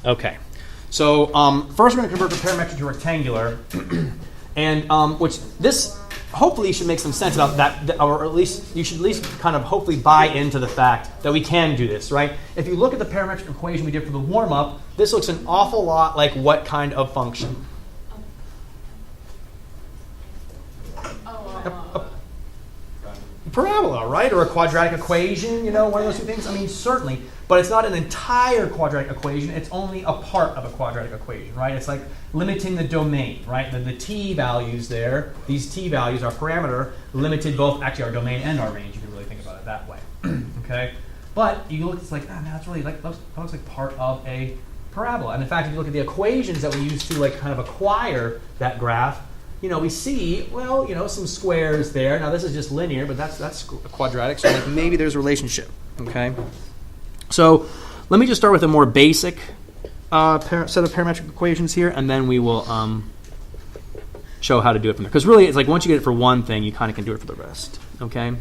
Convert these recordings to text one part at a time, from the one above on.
Okay. So first we're going to convert from parametric to rectangular, and which this hopefully should make some sense about that, or at least you should at least kind of hopefully buy into the fact that we can do this, right? If you look at the parametric equation we did for the warm-up, this looks an awful lot like what kind of function? A parabola, right? Or a quadratic equation, one of those two things. I mean, certainly. But it's not an entire quadratic equation. It's only a part of a quadratic equation, right? It's like limiting the domain, right? The t values there, these t values, our parameter, limited both actually our domain and our range. You can really think about it that way, okay? But you look, it's like, man, that's really like, that looks like part of a parabola. And in fact, if you look at the equations that we use to like kind of acquire that graph, we see, well, some squares there. Now this is just linear, but that's quadratic, so like maybe there's a relationship, okay? So let me just start with a more basic set of parametric equations here, and then we will show how to do it from there. Because really, it's like once you get it for one thing, you kind of can do it for the rest. Okay.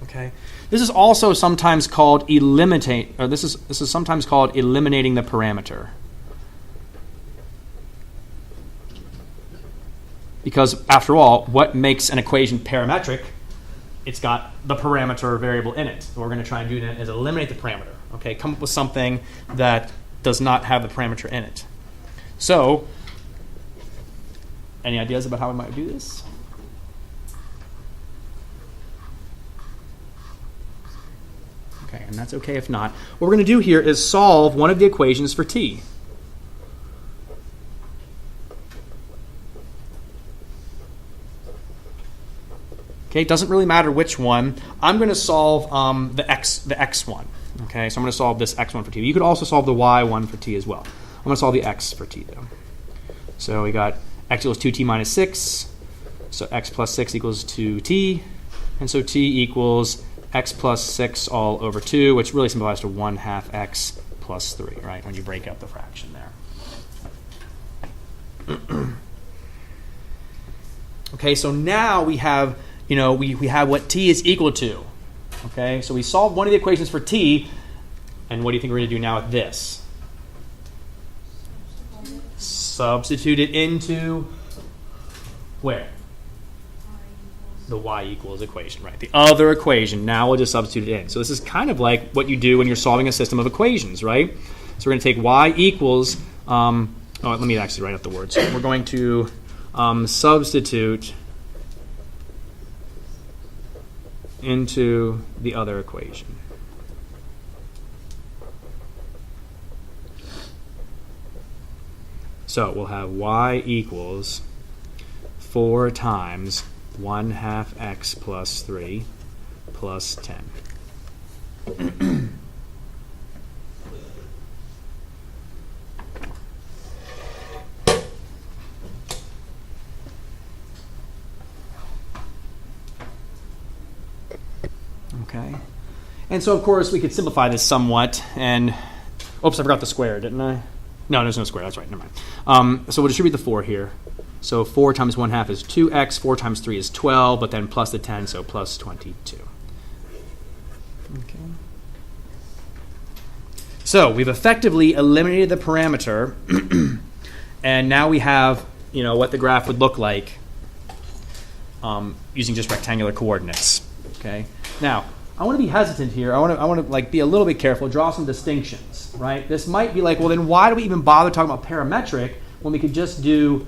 Okay. This is also sometimes called eliminate, or this is sometimes called eliminating the parameter. Because after all, what makes an equation parametric? It's got the parameter variable in it. What we're going to try and do then is eliminate the parameter. Okay, come up with something that does not have the parameter in it. So, any ideas about how we might do this? Okay, and that's okay if not. What we're going to do here is solve one of the equations for t. Okay, it doesn't really matter which one. I'm going to solve the x one. Okay, so I'm going to solve this x1 for t. You could also solve the y1 for t as well. I'm going to solve the x for t, though. So we got x equals 2t minus 6. So x plus 6 equals 2t. And so t equals x plus 6 all over 2, which really simplifies to 1/2 x plus 3, right, when you break up the fraction there. Okay, so now we have... we have what t is equal to. Okay, so we solved one of the equations for t, and what do you think we're going to do now with this? Substitute it into where? The y equals equation, right? The other equation. Now we'll just substitute it in. So this is kind of like what you do when you're solving a system of equations, right? So we're going to take y equals, let me actually write out the words. We're going to substitute into the other equation. So we'll have y equals 4 times 1/2 x plus 3 plus 10. Okay. And so, of course, we could simplify this somewhat. And, oops, I forgot the square, didn't I? No, there's no square. That's right. Never mind. So we'll distribute the 4 here. So 4 times 1/2 is 2x. 4 times 3 is 12, but then plus the 10, so plus 22. Okay. So we've effectively eliminated the parameter, and now we have, what the graph would look like using just rectangular coordinates. Okay. Now, I want to be hesitant here. I want to be a little bit careful, draw some distinctions, right? This might be like, well, then why do we even bother talking about parametric when we could just do,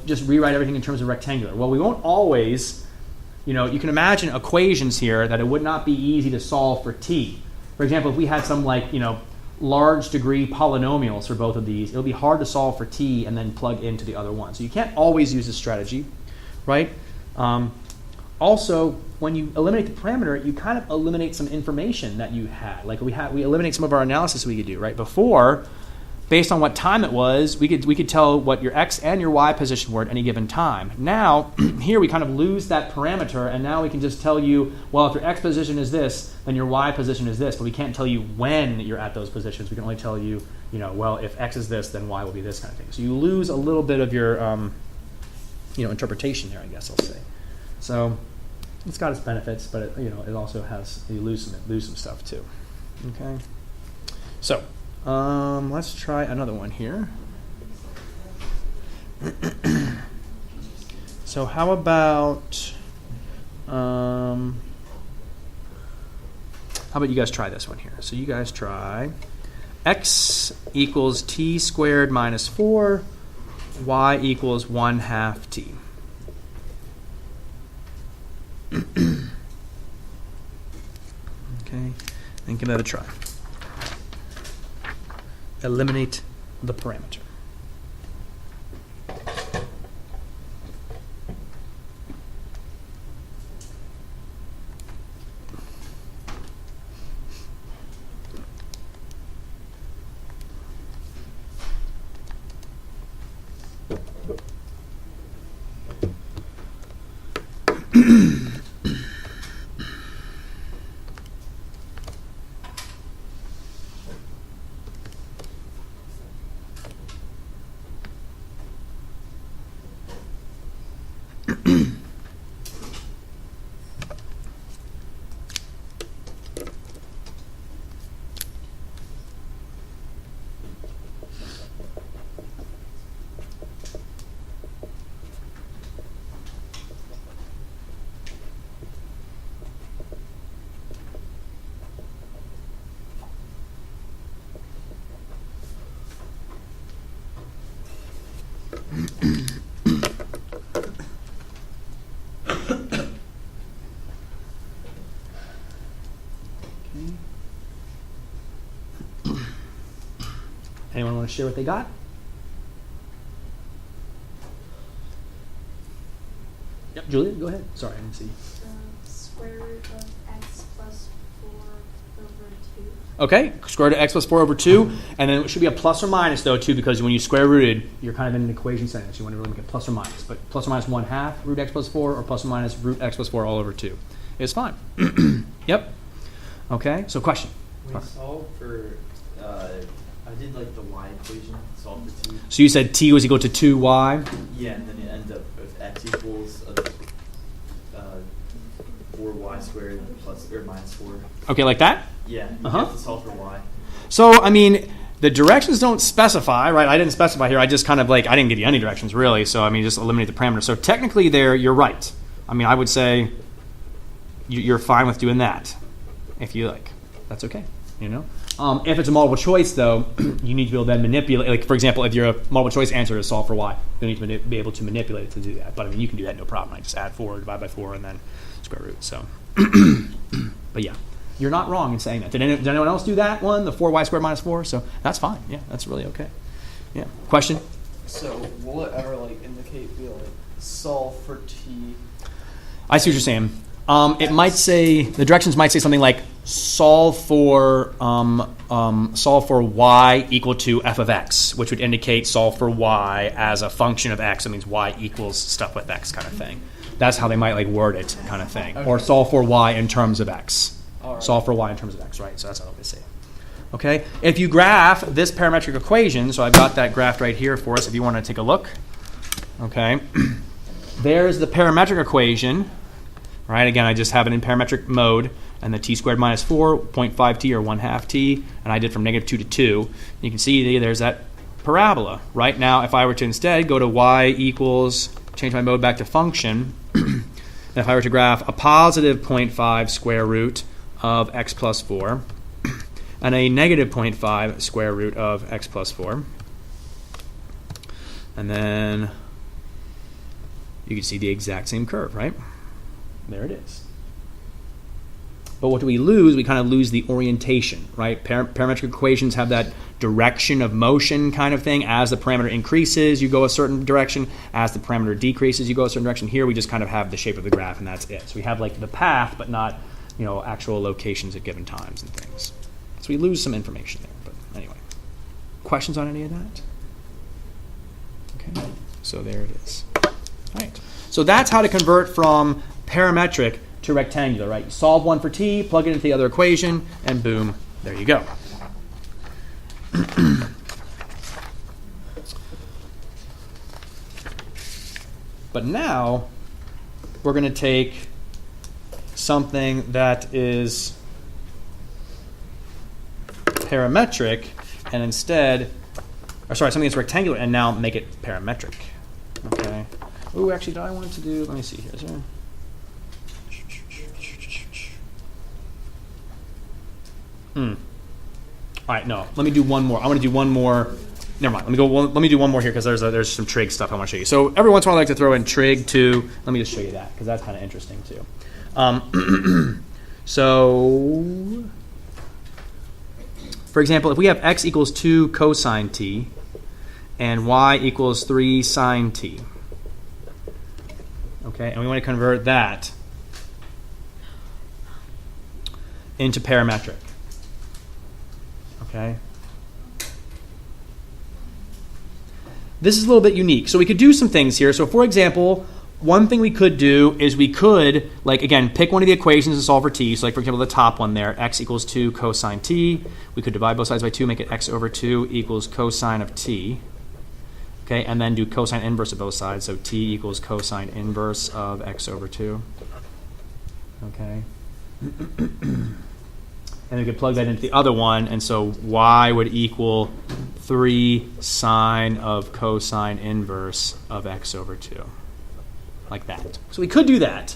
just rewrite everything in terms of rectangular? Well, we won't always, you can imagine equations here that it would not be easy to solve for t. For example, if we had some large degree polynomials for both of these, it'll be hard to solve for t and then plug into the other one. So you can't always use this strategy, right? Also, when you eliminate the parameter, you kind of eliminate some information that you had. Like we eliminate some of our analysis we could do, right? Before, based on what time it was, we could tell what your x and your y position were at any given time. Now, here we kind of lose that parameter, and now we can just tell you, well, if your x position is this, then your y position is this, but we can't tell you when you're at those positions. We can only tell you, well, if x is this, then y will be this kind of thing. So you lose a little bit of your, interpretation there, I guess I'll say. So it's got its benefits, but it also has, you lose some stuff too. Okay. So let's try another one here. So how about you guys try this one here? So you guys try x equals t squared minus 4, y equals 1/2 t. Okay, and give that a try. Eliminate the parameter. Anyone want to share what they got? Yep, Julia, go ahead. Sorry, I didn't see. The square root of x plus 4 over 2. Okay, square root of x plus 4 over 2. And then it should be a plus or minus, though, too, because when you square rooted, you're kind of in an equation sentence. You want to really make it plus or minus. But plus or minus 1/2 root x plus 4 or plus or minus root x plus 4 all over 2. It's fine. Yep. Okay, so question. When I solve for, I did like the y equation, solve for t. So you said t was equal to 2y? Yeah, and then it ends up with x equals 4y squared plus or minus 4. Okay, like that? Yeah, you have to solve for y. So, I mean, the directions don't specify, right? I didn't specify here. I just kind of I didn't give you any directions, really. So, I mean, just eliminate the parameter. So, technically there, you're right. I mean, I would say you're fine with doing that, if you like. That's okay, you know? If it's a multiple choice, though, you need to be able to then manipulate. Like, for example, if your multiple choice answer is solve for y, you need to be able to manipulate it to do that. But, I mean, you can do that no problem. I just add 4, divide by 4, and then square root. So, but yeah, you're not wrong in saying that. Did anyone else do that one, the 4y squared minus 4? So that's fine. Yeah, that's really okay. Yeah. Question? So will it ever indicate solve for t? I see what you're saying. It might say, the directions might say something like solve for y equal to f of x, which would indicate solve for y as a function of x. It means y equals stuff with x kind of thing. That's how they might word it kind of thing. Okay. Or solve for y in terms of x. Right. Solve for y in terms of x, right? So that's how they say. Okay. If you graph this parametric equation, so I've got that graphed right here for us if you want to take a look. Okay. There's the parametric equation. Right, again, I just have it in parametric mode, and the t squared minus 4, 0.5t or 1/2 t, and I did from -2 to 2. You can see there's that parabola. Right now, if I were to instead go to y equals, change my mode back to function, and if I were to graph a positive 0.5 square root of x plus 4, and a negative 0.5 square root of x plus 4, and then you can see the exact same curve, right? There it is. But what do we lose? We kind of lose the orientation, right? Parametric equations have that direction of motion kind of thing. As the parameter increases, you go a certain direction. As the parameter decreases, you go a certain direction. Here, we just kind of have the shape of the graph, and that's it. So we have the path, but not, actual locations at given times and things. So we lose some information there. But anyway, questions on any of that? Okay, so there it is. All right. So that's how to convert from parametric to rectangular, right? You solve one for t, plug it into the other equation, and boom, there you go. But now we're going to take something that is parametric and instead, or sorry, something that's rectangular and now make it parametric. Okay. Ooh, actually, did I want to do, let me see here. Is there? All right, no. Let me do one more. I want to do one more. Never mind. Let me do one more here because there's some trig stuff I want to show you. So every once in a while I like to throw in trig too. Let me just show you that because that's kind of interesting too. So, for example, if we have x equals 2 cosine t and y equals 3 sine t, okay, and we want to convert that into parametric, okay? This is a little bit unique. So we could do some things here. So for example, one thing we could do is we could, like, again, pick one of the equations and solve for t. So like, for example, the top one there, x equals 2 cosine t. We could divide both sides by 2, make it x over 2 equals cosine of t. Okay, and then do cosine inverse of both sides. So t equals cosine inverse of x over 2. Okay. And we could plug that into the other one, and so y would equal 3 sine of cosine inverse of x over 2. Like that. So we could do that.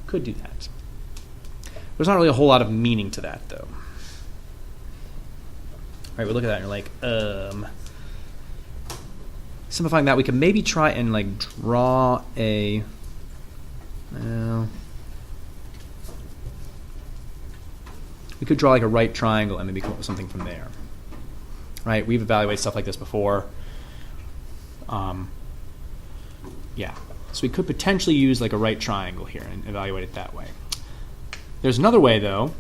Could do that. There's not really a whole lot of meaning to that, though. All right, we look at that and you're like, simplifying that, we could maybe try and like draw a, we could draw like a right triangle and maybe come up with something from there. Right? We've evaluated stuff like this before. Yeah. So we could potentially use like a right triangle here and evaluate it that way. There's another way, though.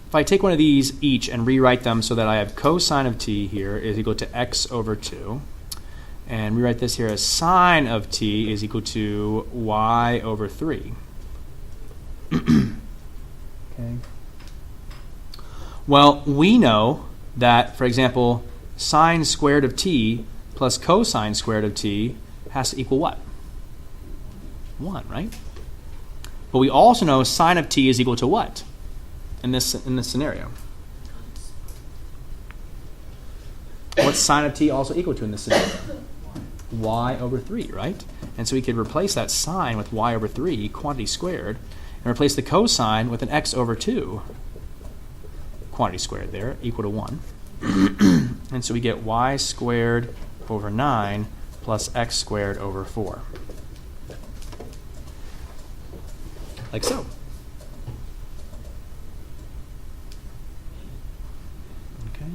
If I take one of these each and rewrite them so that I have cosine of t here is equal to x over 2, and rewrite this here as sine of t is equal to y over 3. Okay. Well, we know that, for example, sine squared of t plus cosine squared of t has to equal what? 1, right? But we also know sine of t is equal to what in this scenario? What's sine of t also equal to in this scenario? Y over 3, right? And so we could replace that sine with y over 3, quantity squared, and replace the cosine with an x over 2, quantity squared there, equal to 1. And so we get y squared over 9 plus x squared over 4. Like so. Okay.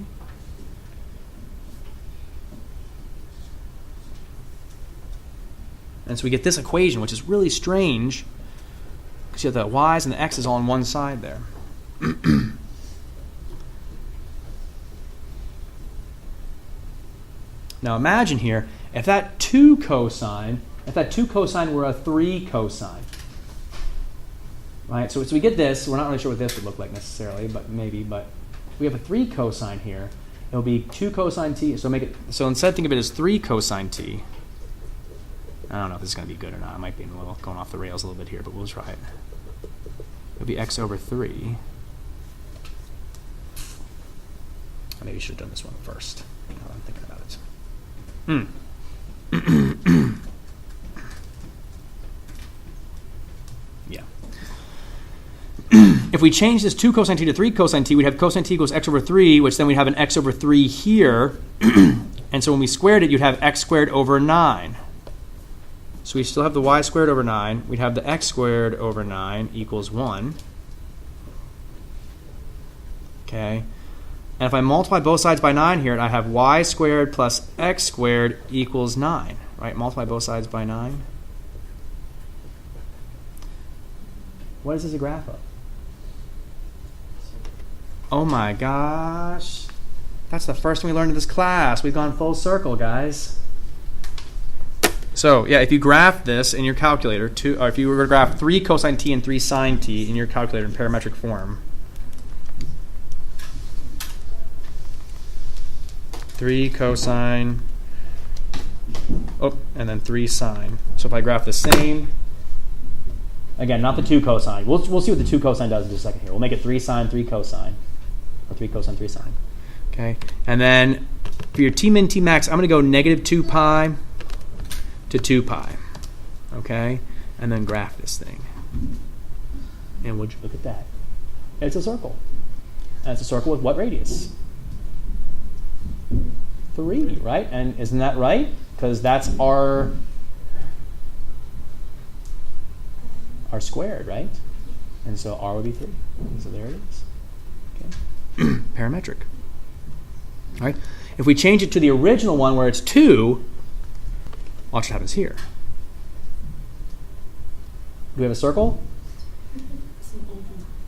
And so we get this equation, which is really strange, because you have the y's and the x's all on one side there. Now imagine here, if that 2 cosine were a 3 cosine, right? So we get this. We're not really sure what this would look like necessarily, but maybe. But if we have a 3 cosine here, it'll be 2 cosine t. So instead, think of it as 3 cosine t. I don't know if this is going to be good or not. I might be going off the rails a little bit here, but we'll try it. It'll be x over 3. I maybe should have done this one first. Now that I'm thinking about it. Yeah. If we change this 2 cosine t to 3 cosine t, we'd have cosine t equals x over 3, which then we'd have an x over 3 here. And so when we squared it, you'd have x squared over 9. So we still have the y squared over 9. We'd have the x squared over 9 equals 1. Okay. And if I multiply both sides by 9 here, I have y squared plus x squared equals 9. Right? Multiply both sides by 9. What is this a graph of? Oh my gosh. That's the first thing we learned in this class. We've gone full circle, guys. So, yeah, if you graph this in your calculator, or if you were to graph 3 cosine t and 3 sine t in your calculator in parametric form, 3 cosine, and then 3 sine. So if I graph the same Again, not the 2 cosine. We'll see what the 2 cosine does in just a second here. We'll make it 3 sine, 3 cosine. Or 3 cosine, 3 sine. Okay? And then for your T min, T max, I'm going to go negative 2 pi to 2 pi. Okay? And then graph this thing. And would you look at that? It's a circle. And it's a circle with what radius? 3, right? And isn't that right? Because that's our squared, right? And so r would be 3. And so there it is. Okay. Parametric. All right. If we change it to the original one where it's 2, watch what happens here. Do we have a circle?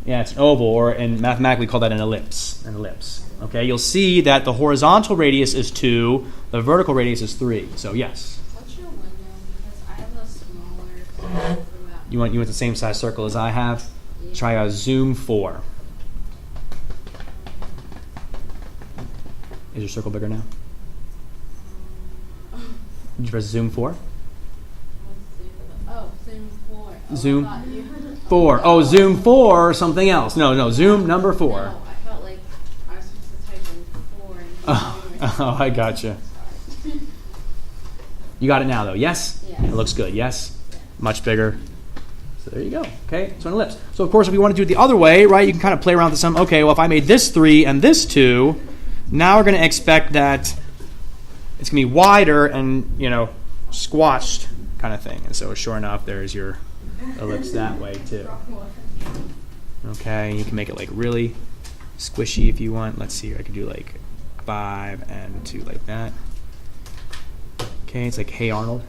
Yeah, it's an oval, or in mathematically we call that an ellipse. An ellipse. Okay, you'll see that the horizontal radius is 2, the vertical radius is 3. So yes. What's your window? Because I have a smaller circle for that. You want the same size circle as I have? Yeah. Try a zoom 4. Is your circle bigger now? Did you press zoom 4? Oh, zoom 4. Oh, Zoom I thought you 4. Oh, zoom 4 or something else. No, zoom number 4. No, I felt like I was supposed to type in 4 and Oh, I gotcha. You got it now, though. Yes? Yes. It looks good. Yes? Yeah. Much bigger. So there you go. Okay, so an ellipse. So of course, if you want to do it the other way, right, you can kind of play around with some. Okay, well, if I made this 3 and this 2, now we're going to expect that it's going to be wider and, squashed kind of thing. And so sure enough, there's your ellipse that way too. Okay, you can make it like really squishy if you want. Let's see, I could do like 5 and 2 like that. Okay, it's like Hey Arnold,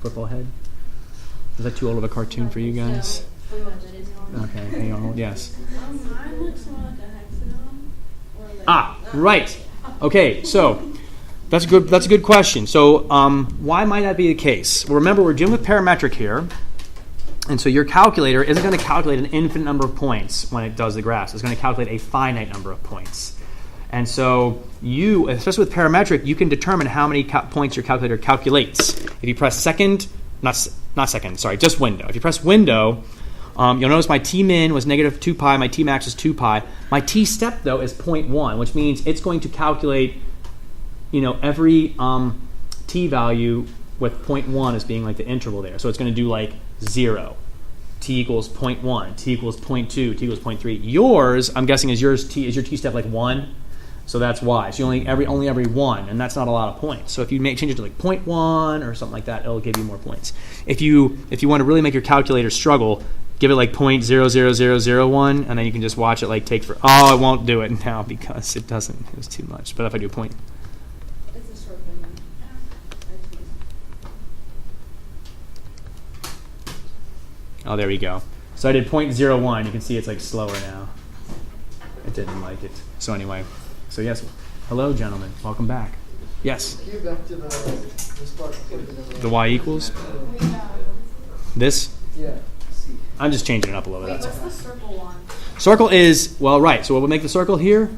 football head. Is that too old of a cartoon for you guys? Okay, Hey Arnold, yes. Mine looks more like a hexagon. Or like Right. Okay, so that's a good question. So why might that be the case? Well, remember, we're dealing with parametric here. And so your calculator isn't going to calculate an infinite number of points when it does the graphs. It's going to calculate a finite number of points. And so you, especially with parametric, you can determine how many points your calculator calculates. If you press just window. If you press window, you'll notice my T min was negative 2 pi, my T max is 2 pi. My T step, though, is 0.1, which means it's going to calculate, every T value with 0.1 as being like the interval there. So it's going to do like 0, T equals 0.1, T equals 0.2, T equals 0.3. Yours, I'm guessing, is your T step like 1? So that's why. So only every 1, and that's not a lot of points. So if you change it to like 0.1 or something like that, it'll give you more points. If you want to really make your calculator struggle, give it like 0.00001, and then you can just watch it like take for. Oh, it won't do it now because it doesn't. It was too much. But if I do point. It's a circle then. Oh, there we go. So I did 0.01. You can see it's like slower now. It didn't like it. So anyway. So yes, hello gentlemen, welcome back. Yes. Get back to the spark. The y equals this. Yeah. I'm just changing it up a little bit. Wait, That's what's the circle one? Circle is right. So what would make the circle here?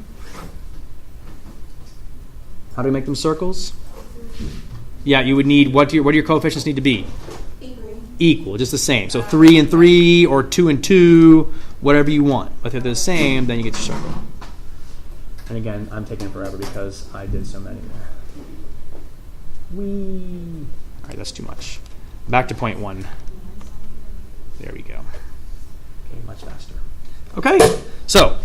How do we make them circles? Yeah, you would need what do your coefficients need to be? Equal, just the same. So 3 and 3 or 2 and 2, whatever you want. But if they're the same, then you get your circle. And again, I'm taking forever because I did so many there. Whee! All right, that's too much. Back to 0.1. There we go. Okay, much faster. Okay, so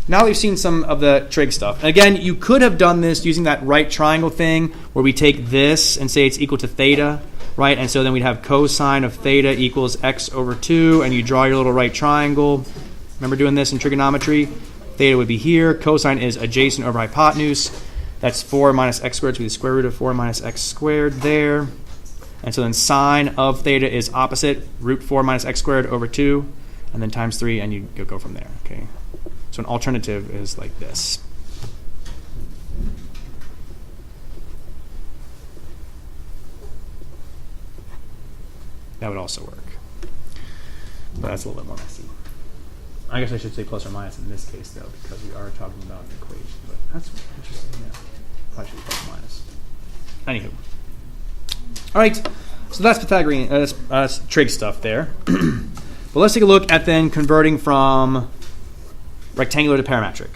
now we've seen some of the trig stuff. Again, you could have done this using that right triangle thing where we take this and say it's equal to theta, right? And so then we'd have cosine of theta equals x over 2, and you draw your little right triangle. Remember doing this in trigonometry? Theta would be here. Cosine is adjacent over hypotenuse. That's 4 minus x squared, so the square root of 4 minus x squared there. And so then sine of theta is opposite, root 4 minus x squared over 2, and then times 3, and you go from there. Okay. So an alternative is like this. That would also work. But that's a little bit more messy. I guess I should say plus or minus in this case, though, because we are talking about an equation. But that's interesting. Yeah. Probably should be plus or minus. Anywho. All right. So that's Pythagorean, trig stuff there. But let's take a look at then converting from rectangular to parametric.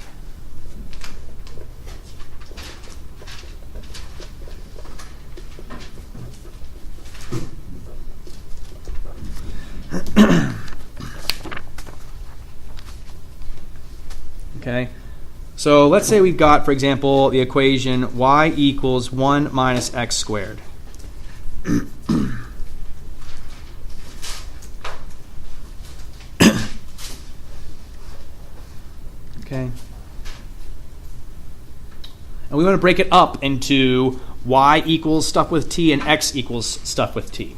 Okay, so let's say we've got, for example, the equation y equals 1 minus x squared. Okay, and we want to break it up into y equals stuff with t and x equals stuff with t.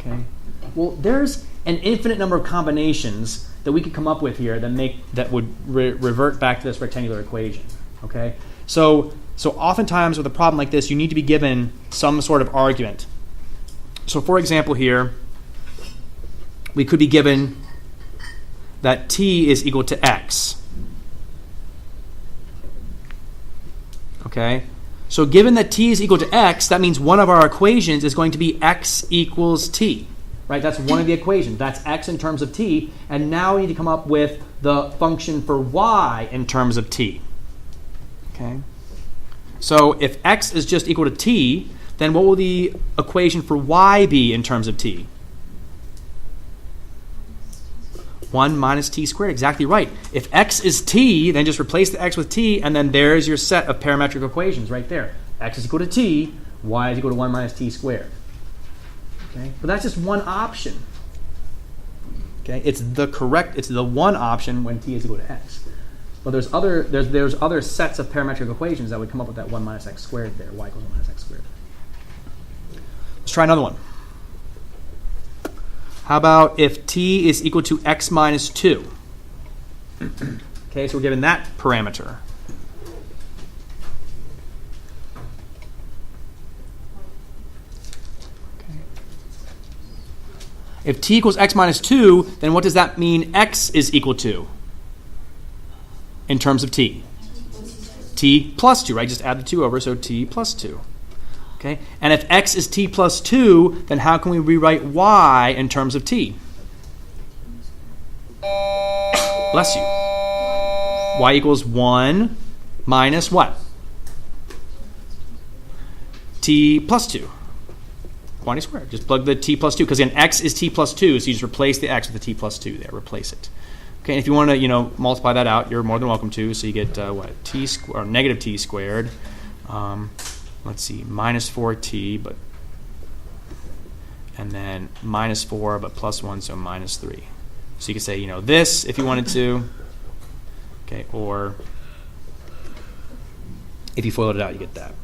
Okay, well, there's an infinite number of combinations that we could come up with here that would revert back to this rectangular equation. Okay, so oftentimes with a problem like this, you need to be given some sort of argument. So for example here, we could be given that t is equal to x. Okay, so given that t is equal to x, that means one of our equations is going to be x equals t. Right, that's one of the equations. That's x in terms of t. And now we need to come up with the function for y in terms of t. Okay. So if x is just equal to t, then what will the equation for y be in terms of t? 1 minus t squared. Exactly right. If x is t, then just replace the x with t, and then there's your set of parametric equations right there. X is equal to t, y is equal to 1 minus t squared. Okay, but that's just one option. Okay, it's the one option when t is equal to x. But there's other sets of parametric equations that would come up with that 1 minus x squared there, y equals 1 minus x squared. Let's try another one. How about if t is equal to x minus 2? Okay, so we're given that parameter. If t equals x minus 2, then what does that mean x is equal to in terms of t? T plus 2, right? Just add the 2 over, so t plus 2. Okay? And if x is t plus 2, then how can we rewrite y in terms of t? Bless you. Y equals 1 minus what? T plus 2. Quantity squared. Just plug the t plus 2, because again, x is t plus 2, so you just replace the x with the t plus 2 there. Replace it. Okay, and if you want to, multiply that out, you're more than welcome to. So you get t squared, or negative t squared. Let's see, minus 4t, and then minus 4, but plus 1, so minus 3. So you could say, this if you wanted to. Okay, or if you FOIL it out, you get that.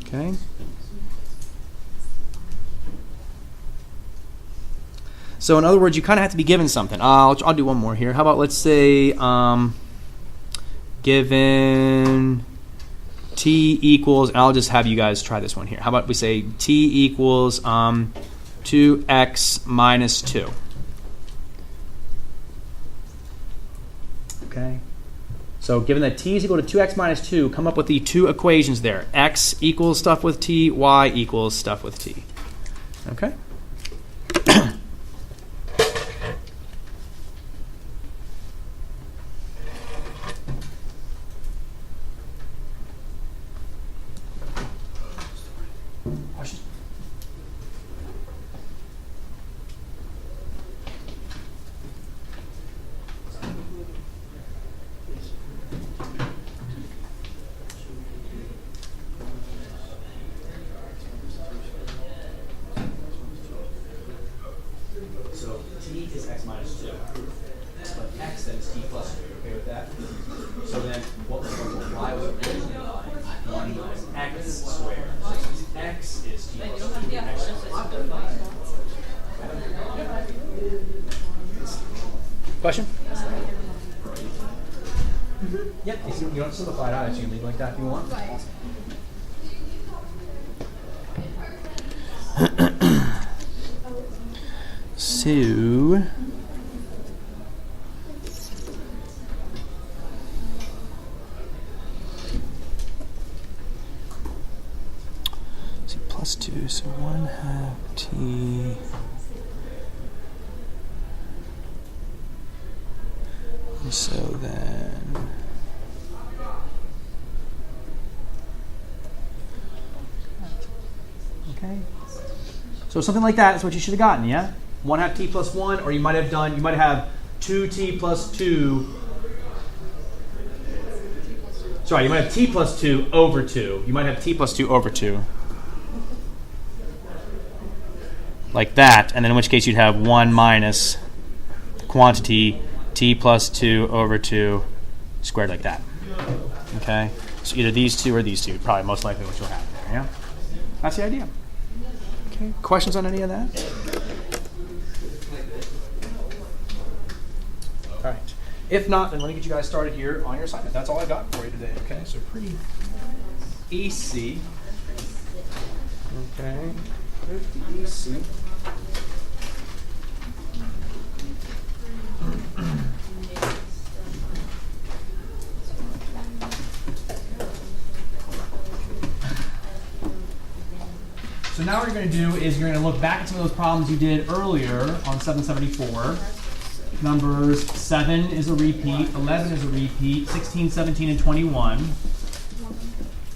Okay. So in other words, you kind of have to be given something. I'll do one more here. How about, let's say, given t equals, and I'll just have you guys try this one here. How about we say t equals 2x minus 2. Okay. So given that t is equal to 2x minus 2, come up with the two equations there. X equals stuff with t, y equals stuff with t. Okay? Questions? So t is x minus 2, but x then is t plus 2. You okay with that? So then what was y was originally 1 minus x squared. X is t plus 2. X question? Yep. You don't simplify it out. You can leave it like that if you want. So plus 2, so 1/2 t. So then, okay. So something like that is what you should have gotten, yeah? 1/2 t plus 1, or you might have 2t plus 2. Sorry, you might have t plus 2 over 2. You might have t plus 2 over 2. Like that, and then in which case you'd have 1 minus the quantity t plus 2 over 2 squared like that. Okay? So either these two or these two, probably most likely what you'll have there, yeah? That's the idea. Okay, questions on any of that? All right. If not, then let me get you guys started here on your assignment. That's all I got for you today, okay? So pretty easy. Okay, pretty easy. So now what you're going to do is you're going to look back at some of those problems you did earlier on 774. Numbers 7 is a repeat, 11 is a repeat, 16, 17, and 21.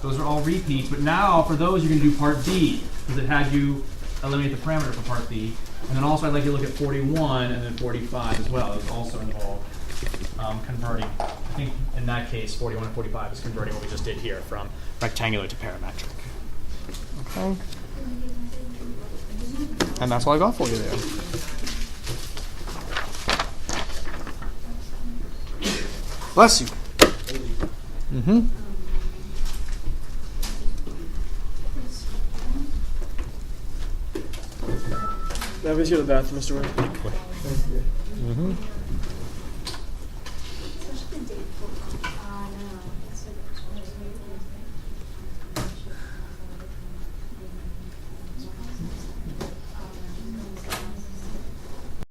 Those are all repeats, but now for those you're going to do part B, because it had you eliminate the parameter for part B. And then also I'd like you to look at 41 and then 45 as well. Those also involve converting. I think in that case 41 and 45 is converting what we just did here from rectangular to parametric. Okay. And that's all I got for you there. Bless you. Mm-hmm. That was your bathroom, Mr. Wright. Mm-hmm.